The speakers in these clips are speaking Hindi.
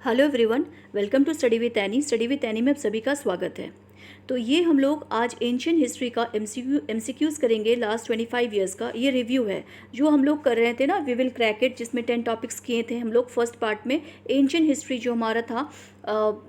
Hello everyone, welcome to study with Annie. Study with Annie में आप सभी का स्वागत है। तो ये हम लोग आज एंशियंट हिस्ट्री का एमसीक्यूज़ करेंगे। लास्ट 25 ईयर्स का ये रिव्यू है जो हम लोग कर रहे थे ना, वी विल क्रैक इट, जिसमें 10 टॉपिक्स किए थे हम लोग। फर्स्ट पार्ट में एंशियंट हिस्ट्री जो हमारा था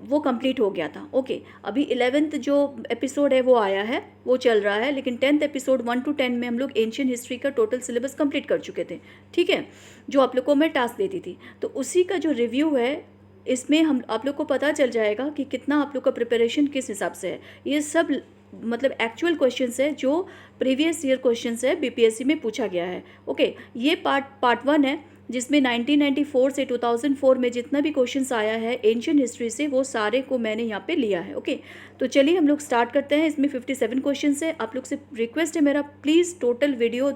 वो कंप्लीट हो गया था। ओके, अभी 11th जो एपिसोड है वो आया है, वो चल रहा है, लेकिन 10th एपिसोड 1 to 10 में हम लोग एंशियंट हिस्ट्री का टोटल सिलेबस कंप्लीट कर चुके थे। ठीक है, जो आप लोग को मैं टास्क देती थी, तो उसी का जो रिव्यू है इसमें हम आप लोग को पता चल जाएगा कि कितना आप लोग का प्रिपरेशन किस हिसाब से है। ये सब मतलब एक्चुअल क्वेश्चंस है जो प्रीवियस ईयर क्वेश्चंस है बीपीएससी में पूछा गया है। ओके, ये पार्ट 1 है जिसमें 1994 से 2004 में जितना भी क्वेश्चंस आया है एंशियंट हिस्ट्री से, वो सारे को मैंने यहाँ पे लिया है। ओके, तो चलिए हम लोग स्टार्ट करते हैं। इसमें 57 क्वेश्चंस है। आप लोग से रिक्वेस्ट है मेरा, प्लीज़ टोटल वीडियो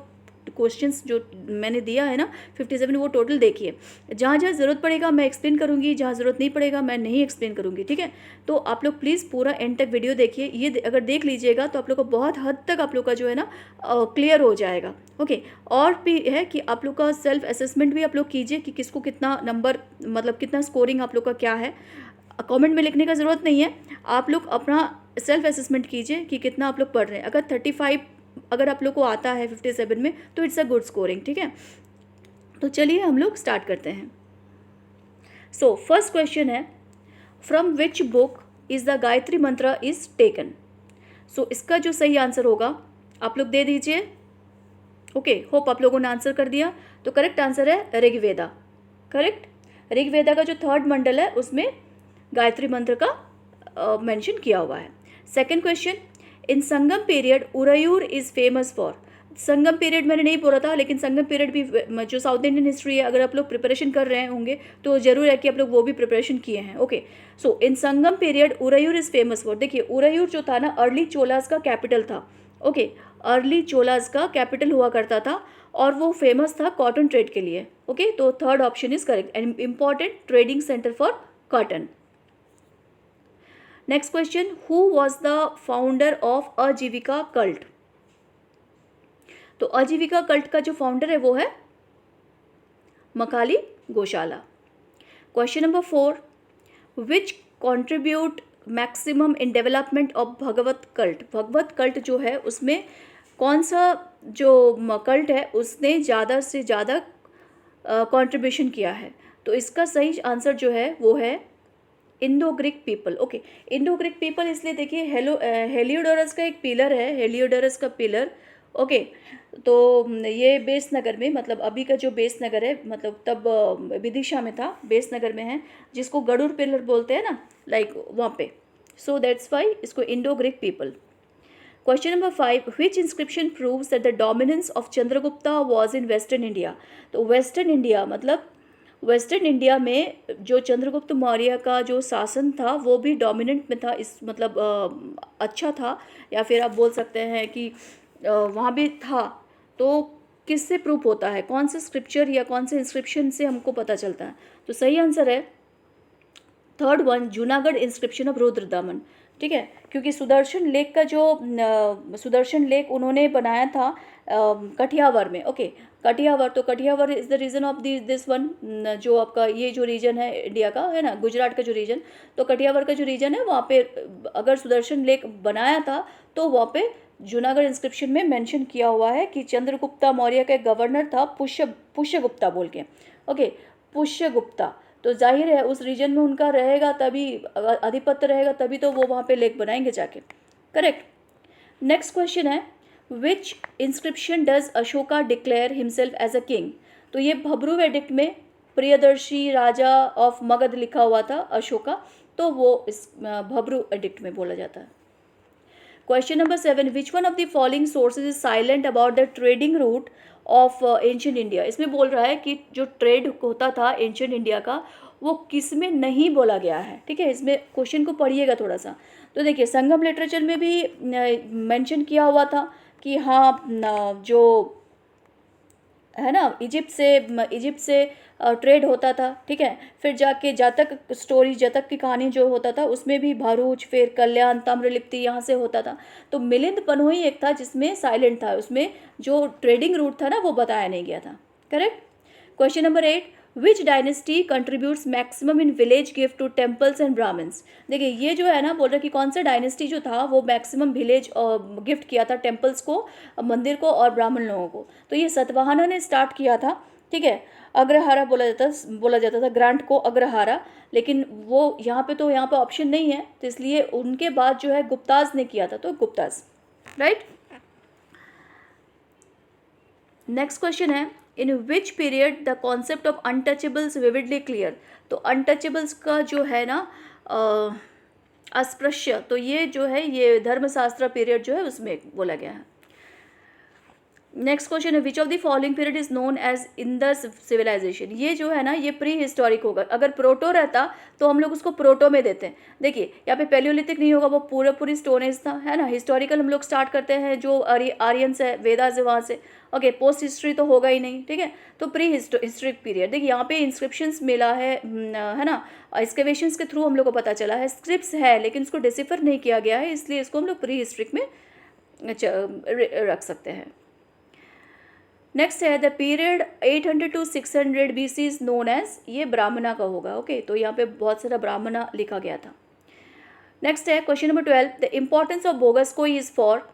क्वेश्चंस जो मैंने दिया है ना 57, वो टोटल देखिए। जहाँ जहाँ ज़रूरत पड़ेगा मैं एक्सप्लेन करूँगी, जहाँ ज़रूरत नहीं पड़ेगा मैं नहीं एक्सप्लेन करूँगी। ठीक है, तो आप लोग प्लीज़ पूरा एंड तक वीडियो देखिए। ये अगर देख लीजिएगा तो आप लोग को बहुत हद तक आप लोग का जो है ना क्लियर हो जाएगा। ओके, और भी है कि आप लोग का सेल्फ असेसमेंट भी आप लोग कीजिए कि किसको कितना नंबर, मतलब कितना स्कोरिंग आप लोग का क्या है। कमेंट में लिखने का ज़रूरत नहीं है, आप लोग अपना सेल्फ असेसमेंट कीजिए कि कितना आप लोग पढ़ रहे हैं। अगर 35 अगर आप लोग को आता है 57 में तो इट्स अ गुड स्कोरिंग। ठीक है, तो चलिए हम लोग स्टार्ट करते हैं। सो फर्स्ट क्वेश्चन है, from which book is the Gayatri मंत्र इज टेकन। सो इसका जो सही आंसर होगा आप लोग दे दीजिए। ओके, होप आप लोगों ने आंसर कर दिया। तो करेक्ट आंसर है ऋग्वेदा। करेक्ट, ऋग्वेदा का जो 3rd मंडल है उसमें गायत्री मंत्र का मेंशन किया हुआ है। Second question, in Sangam period Uraiyur is famous for. Sangam period मैंने नहीं बोला था, लेकिन संगम पीरियड भी जो साउथ इंडियन हिस्ट्री है, अगर आप लोग प्रिपरेशन कर रहे होंगे तो ज़रूर है कि आप लोग वो भी प्रिपरेशन किए हैं। Okay, so in Sangam period Uraiyur is famous for. देखिए, उरयूर जो था ना, अर्ली चोलास का कैपिटल था। ओके, अर्ली चोलास का कैपिटल हुआ करता था और वो फेमस था कॉटन ट्रेड के लिए। ओके, तो 3rd option is correct, and important trading centre for cotton. Next question, who was the founder of आजीविका कल्ट। तो आजीविका कल्ट का जो फाउंडर है वो है Makkhali Goshala. Question number 4, which contribute maximum in development of Bhagavata cult. Bhagavata cult जो है उसमें कौन सा जो कल्ट है उसने ज़्यादा से ज़्यादा कंट्रीब्यूशन किया है। तो इसका सही आंसर जो है वो है Indo Greek people. Okay, Indo Greek people इसलिए देखिए, हेलियोडोरस का एक पिलर है, हेलियोडोरस का पिलर। ओके, तो ये बेस नगर में, मतलब अभी का जो बेस नगर है, मतलब तब विदिशा में था, बेस नगर में है, जिसको गरुड़ पिलर बोलते हैं ना, लाइक वहाँ पे। सो दैट्स वाई इसको Indo Greek people. Question number 5, which inscription proves that the dominance of Chandragupta was in western India. तो वेस्टर्न इंडिया मतलब वेस्टर्न इंडिया में जो चंद्रगुप्त मौर्य का जो शासन था वो भी डोमिनेंट में था, इस मतलब अच्छा था, या फिर आप बोल सकते हैं कि वहाँ भी था। तो किससे प्रूफ होता है, कौन से स्क्रिप्चर या कौन से इंस्क्रिप्शन से हमको पता चलता है। तो सही आंसर है 3rd one, Junagadh inscription of Rudradaman. ठीक है, क्योंकि सुदर्शन लेक का जो सुदर्शन लेक उन्होंने बनाया था कठियावर में। ओके, कठियावर, तो Kathiawar is the region of this one, जो आपका ये जो रीजन है इंडिया का है ना, गुजरात का जो रीजन, तो कठियावर का जो रीजन है वहाँ पे अगर सुदर्शन लेक बनाया था तो वहाँ पे जूनागढ़ इंस्क्रिप्शन में मेंशन किया हुआ है कि चंद्रगुप्ता मौर्य का गवर्नर था पुष्यगुप्ता बोल के। ओके, पुष्यगुप्ता, तो जाहिर है उस रीजन में उनका रहेगा तभी, आधिपत्य रहेगा तभी तो वो वहाँ पे लेक बनाएंगे जाके। करेक्ट। नेक्स्ट क्वेश्चन है, which inscription does Ashoka declare himself as a king. तो ये भब्रू एडिक्ट में प्रियदर्शी राजा ऑफ मगध लिखा हुआ था अशोका, तो वो इस भब्रू एडिक्ट में बोला जाता है। Question number 7, which one of the following sources is silent about the trading route of ancient India. इसमें बोल रहा है कि जो ट्रेड होता था एंशियंट इंडिया का वो किस में नहीं बोला गया है। ठीक है, इसमें क्वेश्चन को पढ़िएगा थोड़ा सा। तो देखिए, संगम लिटरेचर में भी मेंशन किया हुआ था कि हाँ जो है ना इजिप्ट से ट्रेड होता था। ठीक है, फिर जाके जातक स्टोरी, जातक की कहानी जो होता था उसमें भी भरूच, फिर कल्याण, ताम्रलिप्ति यहाँ से होता था। तो मिलिंद पनोही एक था जिसमें साइलेंट था, उसमें जो ट्रेडिंग रूट था ना वो बताया नहीं गया था। Correct. Question number 8, which dynasty contributes maximum in village gift to temples and Brahmins. देखिए ये जो है ना बोल रहे कि कौन सा डायनेस्टी जो था वो मैक्सिमम विलेज गिफ्ट किया था टेम्पल्स को, मंदिर को और ब्राह्मण लोगों को। तो ये सतवाहना ने स्टार्ट किया था, ठीक है। अग्रहारा बोला जाता था ग्रांट को अग्रहारा, लेकिन वो यहाँ पे ऑप्शन नहीं है, तो इसलिए उनके बाद जो है गुप्ताज ने किया था, तो गुप्ताज, राइट। नेक्स्ट क्वेश्चन है in which period the concept of untouchables vividly clear. तो अनटचेबल्स का जो है ना अस्पृश्य, तो ये जो है ये धर्मशास्त्र पीरियड जो है उसमें बोला गया है। नेक्स्ट क्वेश्चन है which of the following period is known as Indus civilization. ये जो है ना ये प्री हिस्टोरिक होगा, अगर प्रोटो रहता तो हम लोग उसको प्रोटो में देते हैं। देखिए यहाँ पे पेलियोलिथिक नहीं होगा, वो पूरी स्टोन एज था, है ना। हिस्टोरिकल हम लोग स्टार्ट करते हैं जो आर्यंस है, वेदास है वहाँ से, ओके। पोस्ट हिस्ट्री तो होगा ही नहीं, ठीक है। तो प्री हिस्टोरिक पीरियड, देखिए यहाँ पे इंस्क्रिप्शंस मिला है ना, एक्सकेवेशंस के थ्रू हम लोग को पता चला है, स्क्रिप्ट्स है लेकिन उसको डिसिफर नहीं किया गया है, इसलिए इसको हम लोग प्री हिस्ट्रिक में रख सकते हैं। नेक्स्ट है the period 800 to 600 BC is known as, ये ब्राह्मणा का होगा, ओके। तो यहाँ पे बहुत सारा ब्राह्मणा लिखा गया था। नेक्स्ट है question number 12 the importance of Boghazkoi is for,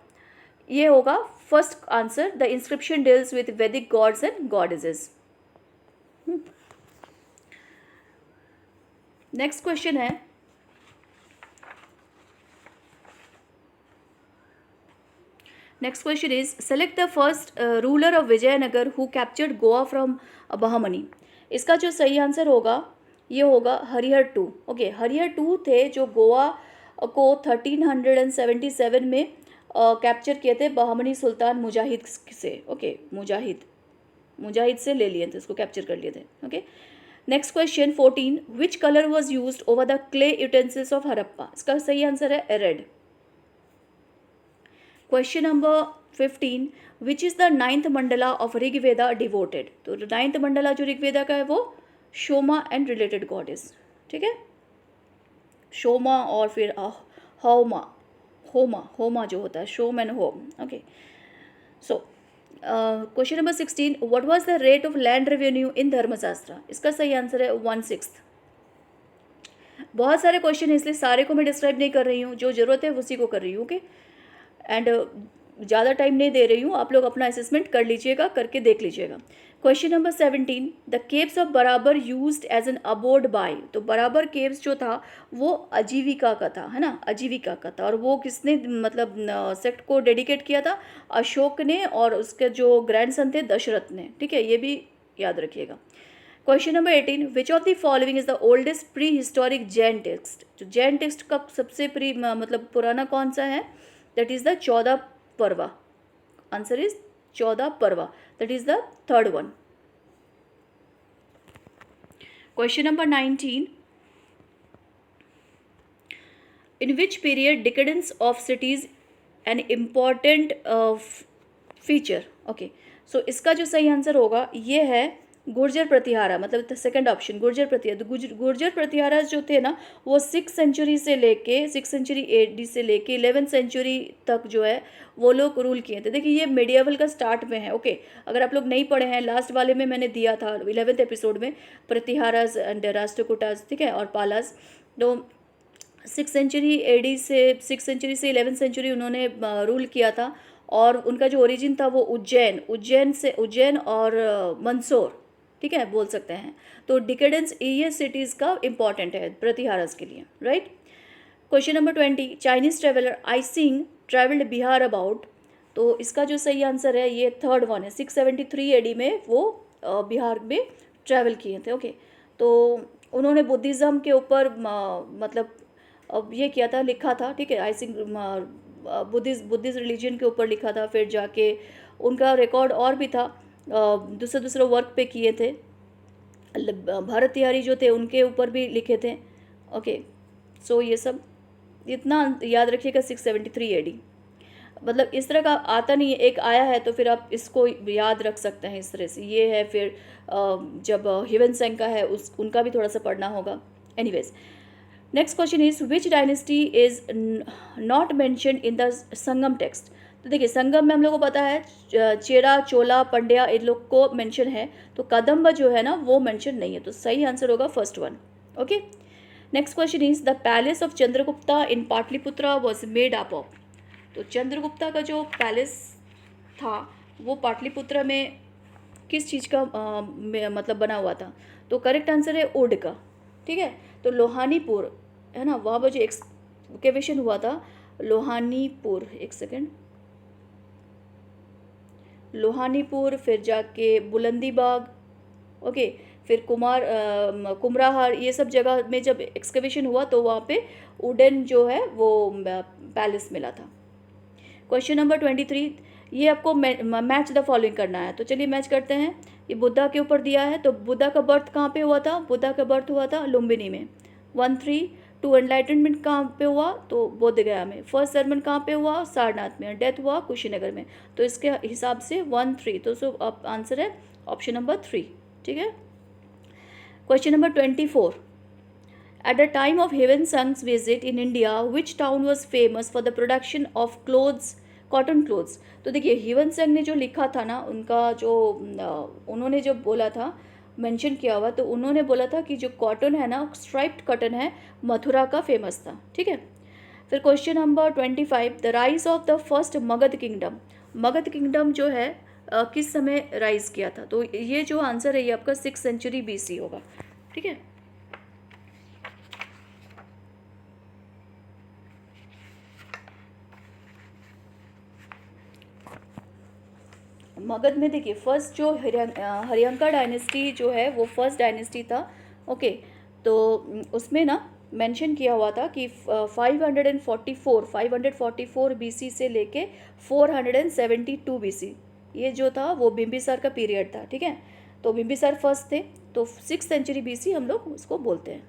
ये होगा first answer the inscription deals with Vedic gods and goddesses. Next question है next question is select the first ruler of Vijayanagar who captured Goa from Bahmani. इसका जो सही आंसर होगा ये होगा Harihara two, okay. Harihara two थे जो गोवा को 1377 में कैप्चर किए थे बहामनी सुल्तान मुजाहिद से, ओके। मुजाहिद से ले लिए थे, उसको कैप्चर कर लिए थे, okay. Next question 14 which colour was used over the clay utensils of Harappa. इसका सही आंसर है red. Question number 15 which is the 9th Mandla of Rigveda devoted. तो 9th मंडला जो ऋग्वेदा का है वो शोमा एंड रिलेटेड गॉडेस, ठीक है। शोमा और फिर होमा जो होता है, Shome and home, okay. So question number 16 what was the rate of land revenue in धर्मशास्त्र। इसका सही आंसर है 1/6। बहुत सारे क्वेश्चन है इसलिए सारे को मैं डिस्क्राइब नहीं कर रही हूँ, जो ज़रूरत है उसी को कर रही हूँ, ओके। एंड ज़्यादा टाइम नहीं दे रही हूँ, आप लोग अपना असेसमेंट कर लीजिएगा, करके देख लीजिएगा। Question number 17 the caves of Barabar used as an abode by. तो बराबर केव्स जो था वो आजीविका का था, है ना, आजीविका का था। और वो किसने मतलब सेक्ट को डेडिकेट किया था, अशोक ने, और उसके जो ग्रैंडसन थे दशरथ ने, ठीक है, ये भी याद रखिएगा। Question number 18 which of the following is the oldest pre historic Jain text. जो जैन टेक्स्ट का सबसे मतलब पुराना कौन सा है, दैट इज द 14 पर्वा। Answer is 14 Parva, that is the third one. Question number 19 in which period decadence of cities an important feature, okay. So इसका जो सही आंसर होगा ये है गुर्जर प्रतिहारा, मतलब सेकंड ऑप्शन गुर्जर प्रतिहारा। तो गुर्जर प्रतिहारा जो थे ना वो 6th सेंचुरी से लेके 6th सेंचुरी AD से लेके 11th सेंचुरी तक जो है वो लोग रूल किए थे। देखिए ये मेडिएवल का स्टार्ट में है, ओके। अगर आप लोग नहीं पढ़े हैं, लास्ट वाले में मैंने दिया था 11th एपिसोड में, प्रतिहाराज एंड राष्ट्रकूटाज, ठीक है, और पालाज। तो 6th सेंचुरी AD से 6th सेंचुरी से 11th सेंचुरी उन्होंने रूल किया था, और उनका जो ओरिजिन था वो उज्जैन और मंदसौर, ठीक है, बोल सकते हैं। तो डिकेडेंस ये सिटीज़ का इंपॉर्टेंट है प्रतिहारस के लिए, right. Question number 20 Chinese traveller icing travelled Bihar about. तो इसका जो सही आंसर है ये थर्ड वन है, 673 AD में वो बिहार में ट्रैवल किए थे, ओके। तो उन्होंने बुद्धिज़्म के ऊपर मतलब ये किया था, लिखा था, ठीक है, आइसिंग बुद्धिस्ट रिलीजन के ऊपर लिखा था। फिर जाके उनका रिकॉर्ड और भी था, दूसरे वर्क पे किए थे। भारत तिहारी जो थे उनके ऊपर भी लिखे थे, ओके। सो ये सब इतना याद रखिएगा 673 AD। मतलब इस तरह का आता नहीं है, एक आया है तो फिर आप इसको याद रख सकते हैं इस तरह से। ये है, फिर जब हिवन सेंग का है उनका भी थोड़ा सा पढ़ना होगा। Anyways next question is which dynasty is not mention in the Sangam text. तो देखिए संगम में हम लोग को पता है चेरा, चोला, पंड्या इन लोग को मेंशन है, तो कदम्ब जो है ना वो मेंशन नहीं है, तो सही आंसर होगा first one. Okay, next question is the palace of Chandragupta in Pataliputra was made up of. तो चंद्रगुप्ता का जो पैलेस था वो पाटलिपुत्रा में किस चीज़ का मतलब बना हुआ था? तो करेक्ट आंसर है वुड का। ठीक है, तो लोहानीपुर है ना, वहाँ पर जो एक्सकेवेशन हुआ था लोहानीपुर, एक सेकेंड, लोहानीपुर, फिर जाके बुलंदीबाग, ओके, फिर कुमराहार, ये सब जगह में जब एक्सकेवेशन हुआ तो वहाँ पे वुडन जो है वो पैलेस मिला था। क्वेश्चन नंबर 23, ये आपको मैच द फॉलोइंग करना है, तो चलिए मैच करते हैं। ये बुद्धा के ऊपर दिया है, तो बुद्धा का बर्थ कहाँ पे हुआ था? बुद्धा का बर्थ हुआ था लुम्बिनी में। 1-3, 2 एनलाइटनमेंट कहाँ पे हुआ? तो बोधगया में। फर्स्ट सरमन कहाँ पे हुआ? सारनाथ में। डेथ हुआ कुशीनगर में। तो इसके हिसाब से 1-3, तो सो आंसर है ऑप्शन नंबर 3। ठीक है, question number 24, at the time of Heaven Sang's visit in India, which town was famous for the production of clothes, cotton clothes? तो देखिए हेवन संग ने जो लिखा था ना, उनका जो उन्होंने जो बोला था, मेंशन किया हुआ, तो उन्होंने बोला था कि जो कॉटन है ना, स्ट्राइप्ड कॉटन है, मथुरा का फेमस था। ठीक है, फिर question number 25, the rise of the first Magadh kingdom. Magadh kingdom जो है किस समय राइज किया था? तो ये जो आंसर है ये आपका 6th सेंचुरी BC होगा। ठीक है, मगध में देखिए फर्स्ट जो हरियंका डायनेस्टी जो है वो फर्स्ट डायनेस्टी था। ओके, तो उसमें ना मेंशन किया हुआ था कि 544 BC से लेके 472 BC, ये जो था वो बिंबिसार का पीरियड था। ठीक है, तो बिंबिसार फर्स्ट थे, तो 6th सेंचुरी BC हम लोग उसको बोलते हैं।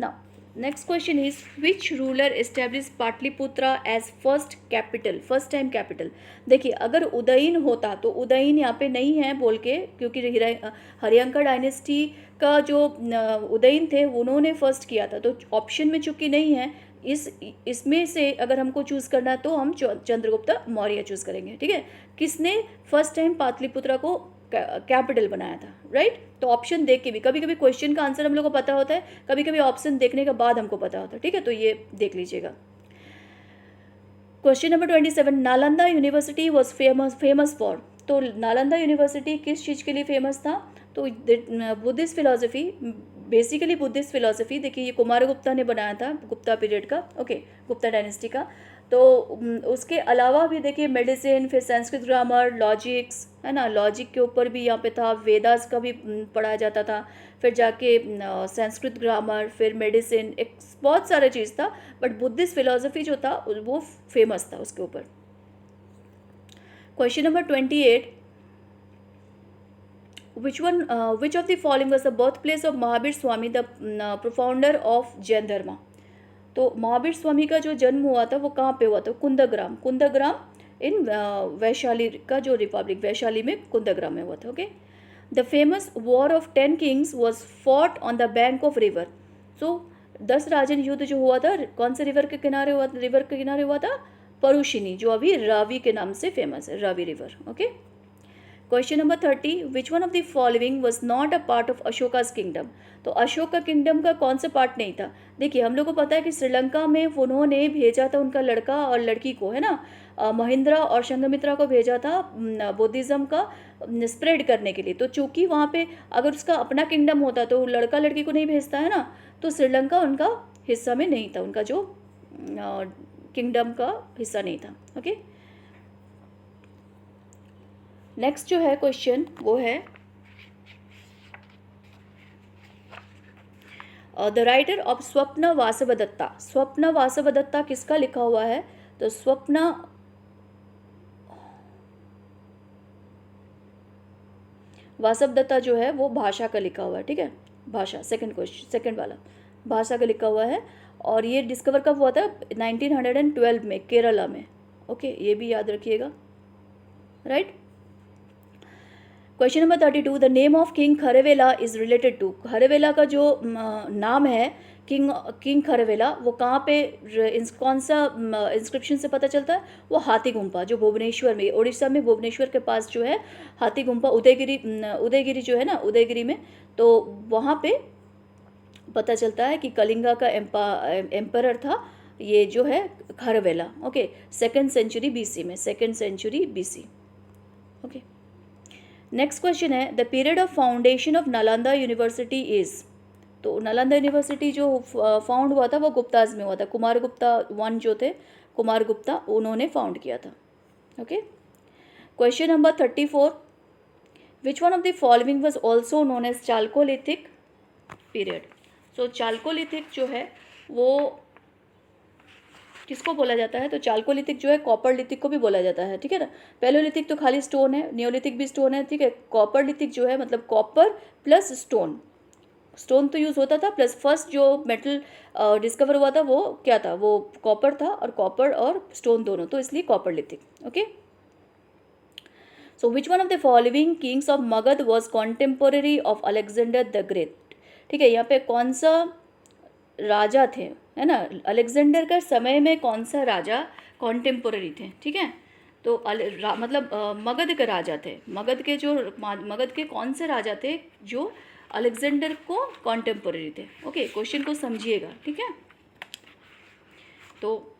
Now next question is which ruler establish Pataliputra as first capital, first time capital? देखिए अगर उदयन होता तो उदयन यहाँ पे नहीं है बोल के, क्योंकि हरियंका डायनेस्टी का जो उदयन थे उन्होंने फर्स्ट किया था, तो ऑप्शन में चूंकि नहीं है, इसमें से अगर हमको चूज़ करना है तो हम चंद्रगुप्ता मौर्य चूज़ करेंगे। ठीक है, किसने फर्स्ट टाइम पाटलिपुत्रा को कैपिटल बनाया था? राइट, तो ऑप्शन देख के भी कभी कभी क्वेश्चन का आंसर हम लोग को पता होता है, कभी कभी ऑप्शन देखने के बाद हमको पता होता है। ठीक है, तो ये देख लीजिएगा। Question number 27, Nalanda university was famous for. तो नालंदा यूनिवर्सिटी किस चीज़ के लिए फेमस था? तो Buddhist philosophy, basically Buddhist philosophy. देखिए ये कुमारगुप्ता ने बनाया था, गुप्ता पीरियड का, ओके, गुप्ता डायनेस्टी का। तो उसके अलावा भी देखिए मेडिसिन, फिर संस्कृत ग्रामर, लॉजिक्स है ना, लॉजिक के ऊपर भी यहाँ पे था, वेदास का भी पढ़ाया जाता था, फिर जाके संस्कृत ग्रामर, फिर मेडिसिन, एक बहुत सारा चीज़ था, बट बुद्धिस्ट फिलोसफी जो था वो फेमस था उसके ऊपर। Question number 28, which of the following was the birthplace of Mahavir Swami, the profounder of Jain धर्म? तो महावीर स्वामी का जो जन्म हुआ था वो कहाँ पे हुआ था? कुंदग्राम इन वैशाली का जो रिपब्लिक, वैशाली में कुंदग्राम में हुआ था। Okay, the famous war of 10 kings was fought on the bank of river. So 10 राजन युद्ध जो हुआ था कौन से रिवर के किनारे हुआ? रिवर के किनारे हुआ था परुशिनी, जो अभी रावी के नाम से फेमस है, Ravi river. Okay, question number 30, which one of the following was not a part of Ashoka's kingdom? तो अशोक का किंगडम का कौन सा पार्ट नहीं था? देखिए हम लोग को पता है कि श्रीलंका में उन्होंने भेजा था उनका लड़का और लड़की को, है ना, महिंद्रा और संघमित्रा को भेजा था बुद्धिज़्म का स्प्रेड करने के लिए। तो चूंकि वहाँ पे अगर उसका अपना किंगडम होता तो लड़का लड़की को नहीं भेजता है ना, तो श्रीलंका उनका हिस्सा में नहीं था, उनका जो किंगडम का हिस्सा नहीं था। ओके, नेक्स्ट जो है क्वेश्चन वो है द राइटर ऑफ स्वप्न वासवदत्ता। स्वप्न वासवदत्ता किसका लिखा हुआ है? तो स्वप्न वासवदत्ता जो है वो भाषा का लिखा हुआ है। ठीक है, भाषा, सेकंड क्वेश्चन, सेकंड वाला भाषा का लिखा हुआ है, और ये डिस्कवर कब हुआ था? 1912 में केरला में। ओके, ये भी याद रखिएगा। Right, question number 32, the name of king Kharavela is related to, Kharavela का जो नाम है किंग खरवेला, वो कहाँ पे कौन सा इंस्क्रिप्शन से पता चलता है? वो हाथी गुम्पा, जो भुवनेश्वर में, उड़ीसा में भुवनेश्वर के पास जो है हाथी गुम्पा, उदयगिरी जो है ना, उदयगिरी में, तो वहाँ पे पता चलता है कि कलिंगा का एम्परर था ये जो है खरवेला। ओके, 2nd सेंचुरी बीसी में, 2nd century BC. Okay, next question है, the period of foundation of Nalanda university is, तो नालंदा यूनिवर्सिटी जो फाउंड हुआ था वो गुप्ताज में हुआ था, कुमार गुप्ता वन जो थे, कुमार गुप्ता, उन्होंने फाउंड किया था। Okay, question number 34, which one of the following was also known as chalcolithic period. So chalcolithic जो है वो किसको बोला जाता है? तो चालकोलिथिक जो है कॉपर लिथिक को भी बोला जाता है, ठीक है ना। पैलोलिथिक तो खाली स्टोन है, नियोलिथिक भी स्टोन है, ठीक है। कॉपर लिथिक जो है मतलब कॉपर प्लस स्टोन, स्टोन तो यूज़ होता था, प्लस फर्स्ट जो मेटल डिस्कवर हुआ था वो क्या था? वो कॉपर था, और कॉपर और स्टोन दोनों, तो इसलिए copper lithic. Okay, so which one of the following kings of Magadha was contemporary of Alexander the great. ठीक है, यहाँ पे कौन सा राजा थे, है ना, अलेक्जेंडर का समय में कौन सा राजा कॉन्टेम्पोररी थे? ठीक है, तो मतलब मगध के राजा थे, मगध के कौन से राजा थे जो अलेक्जेंडर को कॉन्टेम्पोररी थे? ओके, क्वेश्चन को समझिएगा, ठीक है। तो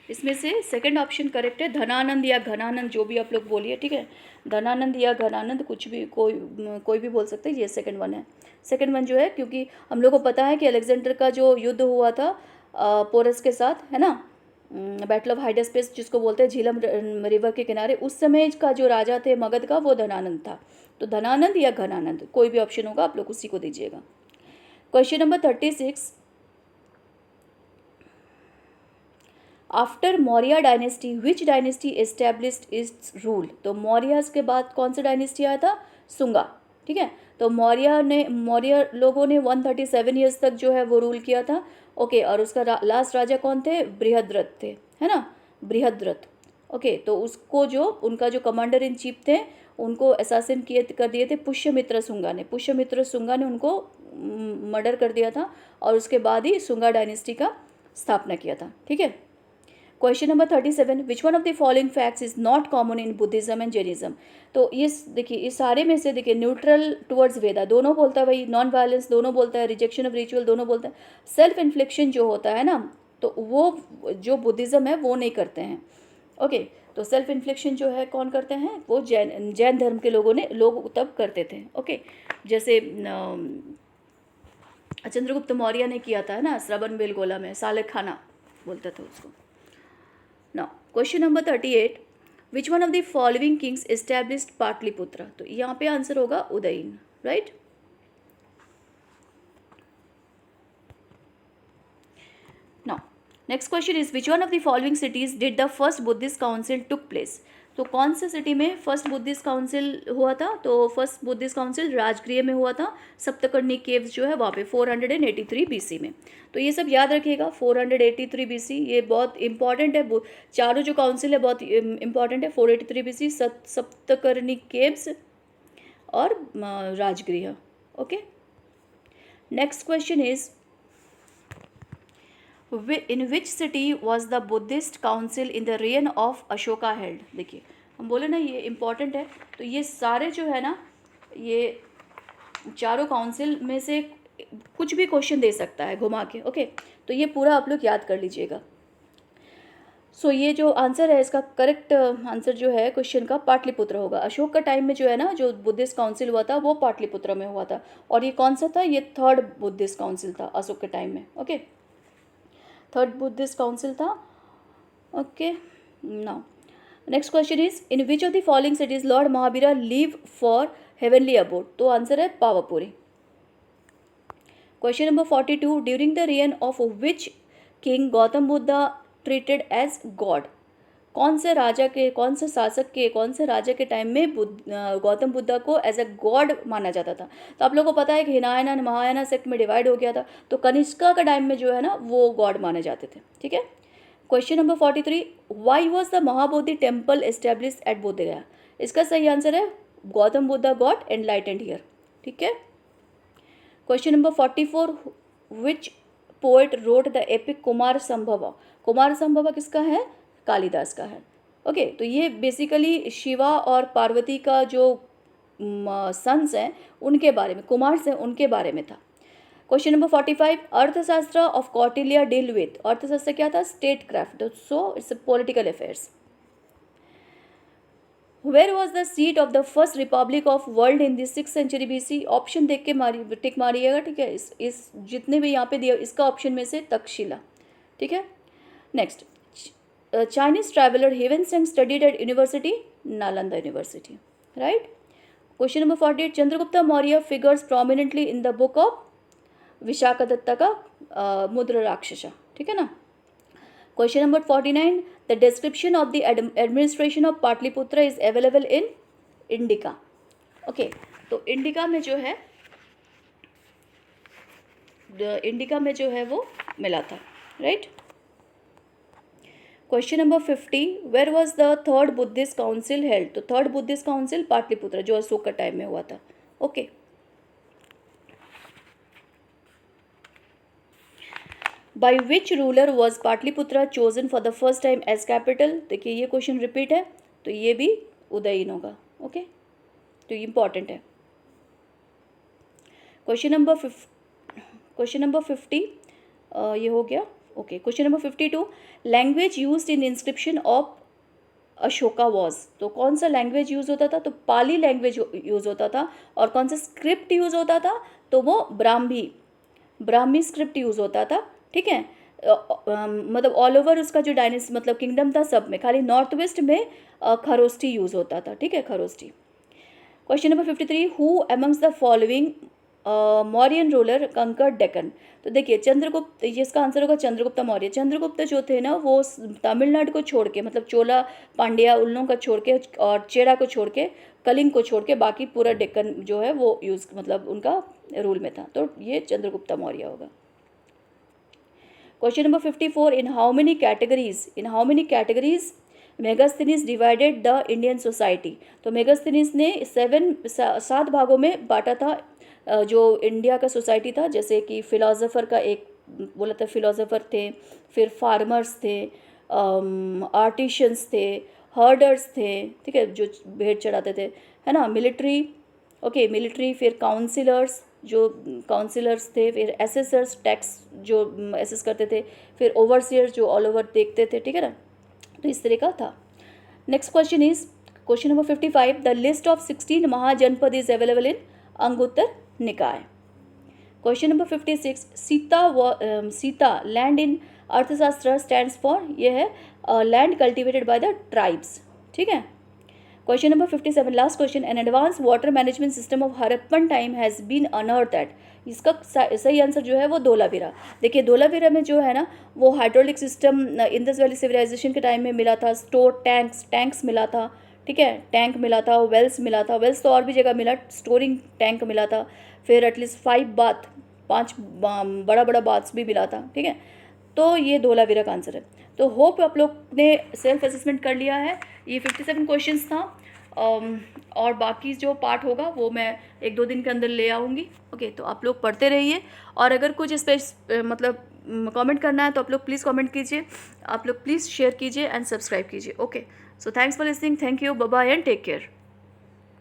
इसमें से सेकंड ऑप्शन करेक्ट है, धनानंद या घनानंद, जो भी आप लोग बोलिए, ठीक है। धनानंद या घनानंद, कुछ भी, कोई भी बोल सकते हैं, ये सेकंड वन है। सेकंड वन जो है, क्योंकि हम लोग को पता है कि अलेक्जेंडर का जो युद्ध हुआ था पोरस के साथ, है ना, बैटल ऑफ हाइडेस्पेस जिसको बोलते हैं, झीलम रिवर के किनारे, उस समय का जो राजा थे मगध का वो धनानंद था। तो धनानंद या घनानंद, कोई भी ऑप्शन होगा, आप लोग उसी को दीजिएगा। Question number 36, after Maurya dynasty which dynasty established it's rule. तो मौर्यस के बाद कौन सा डायनेस्टी आया था? सुंगा, ठीक है। तो मौर्य लोगों ने 137 ईयर्स तक जो है वो रूल किया था। ओके, और उसका लास्ट राजा कौन थे? बृहद्रथ थे, है ना, बृहद्रथ। ओके, तो उसको जो उनका जो कमांडर इन चीफ थे उनको असैसिन कर दिए थे पुष्यमित्र शुंगा ने उनको मर्डर कर दिया था, और उसके बाद ही शुंगा डायनेस्टी का स्थापना किया था, ठीक है। Question number 37, which one of the following facts is not common in Buddhism and Jainism. तो इस देखिए, इस सारे में से देखिए, न्यूट्रल टुवर्ड्स वेदा दोनों बोलता है भाई, नॉन वायलेंस दोनों बोलता है, रिजेक्शन ऑफ रिचुअल दोनों बोलता है, सेल्फ इन्फ्लिक्शन जो होता है ना, तो वो जो बुद्धिज्म है वो नहीं करते हैं। ओके, तो सेल्फ इन्फ्लिक्शन जो है कौन करते हैं? वो जैन धर्म के लोग तब करते थे। ओके, जैसे चंद्रगुप्त मौर्य ने किया था, है ना, श्रवण बेलगोला में, साले खाना बोलते थे उसको। Now question number 38, which one of the following Kings established Pataliputra. तो यहाँ पे आंसर होगा Udayan, right. Now next question is, which one of the following cities did the first Buddhist council took place. तो कौन से सिटी में फर्स्ट बुद्धिस्ट काउंसिल हुआ था? तो फर्स्ट बुद्धिस्ट काउंसिल राजगृह में हुआ था, सप्तकर्णी केव्स जो है वहाँ पे 483 बीसी में। तो ये सब याद रखिएगा, 483 बीसी, ये बहुत इंपॉर्टेंट है, चारों जो काउंसिल है बहुत इंपॉर्टेंट है। 483 बीसी, सप्तकर्णी केव्स और Rajgriha. Okay, next question is, in which city was the Buddhist council in the reign of Ashoka held. देखिए, हम बोले ना ये इंपॉर्टेंट है, तो ये सारे जो है ना, ये चारों काउंसिल में से कुछ भी क्वेश्चन दे सकता है घुमा के। ओके, तो ये पूरा आप लोग याद कर लीजिएगा। सो ये जो आंसर है, इसका करेक्ट आंसर जो है क्वेश्चन का पाटलिपुत्र होगा। अशोक का टाइम में जो है ना, जो बुद्धिस्ट काउंसिल हुआ था वो पाटलिपुत्र में हुआ था, और ये कौन सा था? ये थर्ड बुद्धिस्ट काउंसिल था अशोक के टाइम में। ओके, थर्ड बुद्धिस्ट काउंसिल था। Okay, now next question is, in which of the following cities lord Mahavira live for heavenly abode. तो आंसर है Pawapuri. Question number 42, during the reign of which king Gautama Buddha treated as god. कौन से राजा के टाइम में गौतम बुद्धा को एज ए गॉड माना जाता था? तो आप लोगों को पता है कि हिनायना महायाना सेक्ट में डिवाइड हो गया था, तो कनिष्का का टाइम में जो है ना वो गॉड माने जाते थे, ठीक है। Question number 43, why was the Mahabodhi temple establish at Bodhgaya? इसका सही आंसर है Gautam Buddha got enlightened here, ठीक है। Question number 44, which poet wrote the epic Kumarasambhava? Kumarasambhava किसका है? कालिदास का है। ओके, तो ये बेसिकली शिवा और पार्वती का जो सन्स हैं उनके बारे में, कुमार हैं उनके बारे में था। क्वेश्चन नंबर 45, अर्थशास्त्र of Kautilya deal with? Arthashastra क्या था? State craft, so it's political affairs. Where was the seat of the first republic of world in the 6th century BC? Option देख के टिक मारिएगा, ठीक है। इस जितने भी यहाँ पे दिया इसका ऑप्शन में से तक्षशिला, ठीक है। Next, Chinese traveller Hiuen Tsang studied at university? Nalanda university, right. Question number 48, Chandragupta Maurya figures prominently in the book of? Vishakhadatta का मुद्रा राक्षसा, ठीक है ना। Question number 49, the description of the administration of Pataliputra is available in Indica? Okay, तो इंडिका में जो है वो मिला था, right. Question number 50, where was the third Buddhist council held? तो थर्ड बुद्धिस्ट काउंसिल पाटलिपुत्र, जो अशोक का टाइम में हुआ था। Okay, by which ruler was Pataliputra chosen for the first time as capital? देखिए ये क्वेश्चन रिपीट है, तो ये भी उदयन होगा। ओके, तो ये इंपॉर्टेंट है। क्वेश्चन नंबर 50 ये हो गया। Okay, question number 52, language used in inscription of Ashoka was? तो कौन सा लैंग्वेज यूज़ होता था? तो पाली लैंग्वेज यूज़ होता था। और कौन सा स्क्रिप्ट यूज़ होता था? तो वो ब्राह्मी स्क्रिप्ट यूज़ होता था, ठीक है। मतलब ऑल ओवर उसका जो डायनेस्टी मतलब किंगडम था सब में, खाली नॉर्थ वेस्ट में खरोष्ठी यूज़ होता था, ठीक है, Kharosthi. Question number 53, who amongst the following Mauryan ruler conquered Deccan? तो देखिए चंद्रगुप्त, ये इसका आंसर होगा चंद्रगुप्त मौर्य। चंद्रगुप्त जो थे ना वो तमिलनाडु को छोड़ के, मतलब चोला पांड्या उन लोगों का छोड़ के और चेरा को छोड़ के, कलिंग को छोड़ के, बाकी पूरा डेक्कन जो है वो यूज़ मतलब उनका रूल में था, तो ये चंद्रगुप्त मौर्य होगा। Question number 54, in how many categories Megasthenes divided the Indian society? तो मेगास्थनीज ने 7 भागों में बांटा था जो इंडिया का सोसाइटी था। जैसे कि फिलोसोफर का एक बोला था, फिलोसोफर थे, फिर फार्मर्स थे, आर्टिशियंस थे, हर्डर्स थे, ठीक है, जो भेड़ चढ़ाते थे, है ना, मिलिट्री, मिलिट्री, फिर काउंसिलर्स थे, फिर एसेसर्स, टैक्स जो एसेस करते थे, फिर ओवरसियर्स जो ऑल ओवर देखते थे, ठीक है ना, तो इस तरह का था। Next question is question number 55, the list of 16 Mahajanapada is available in Anguttara Nikaya. Question number 56, Sita land in Arthashastra stands for? ये है land cultivated by the tribes, ठीक है। Question number 57, last question, an advance water management system of Harappan time has been unearthed at? इसका सही आंसर जो है वो धोलावीरा। देखिए धोलावीरा में जो है ना वो hydraulic system Indus valley civilization के टाइम में मिला था, स्टोर टैंक्स मिला था, ठीक है, टैंक मिला था, वेल्स मिला था, वेल्स तो और भी जगह मिला, स्टोरिंग टैंक मिला था, फिर एटलीस्ट 5 बड़ा बाथ्स भी मिला था, ठीक है। तो ये धोलावीरा का आंसर है। तो होप आप लोग ने सेल्फ असेसमेंट कर लिया है। ये 57 क्वेश्चंस था और बाकी जो पार्ट होगा वो मैं 1-2 दिन के अंदर ले आऊँगी। ओके, तो आप लोग पढ़ते रहिए और अगर कुछ मतलब कमेंट करना है तो आप लोग प्लीज़ कमेंट कीजिए, आप लोग प्लीज़ शेयर कीजिए एंड सब्सक्राइब कीजिए। Okay, so thanks for listening, thank you, bye bye and take care.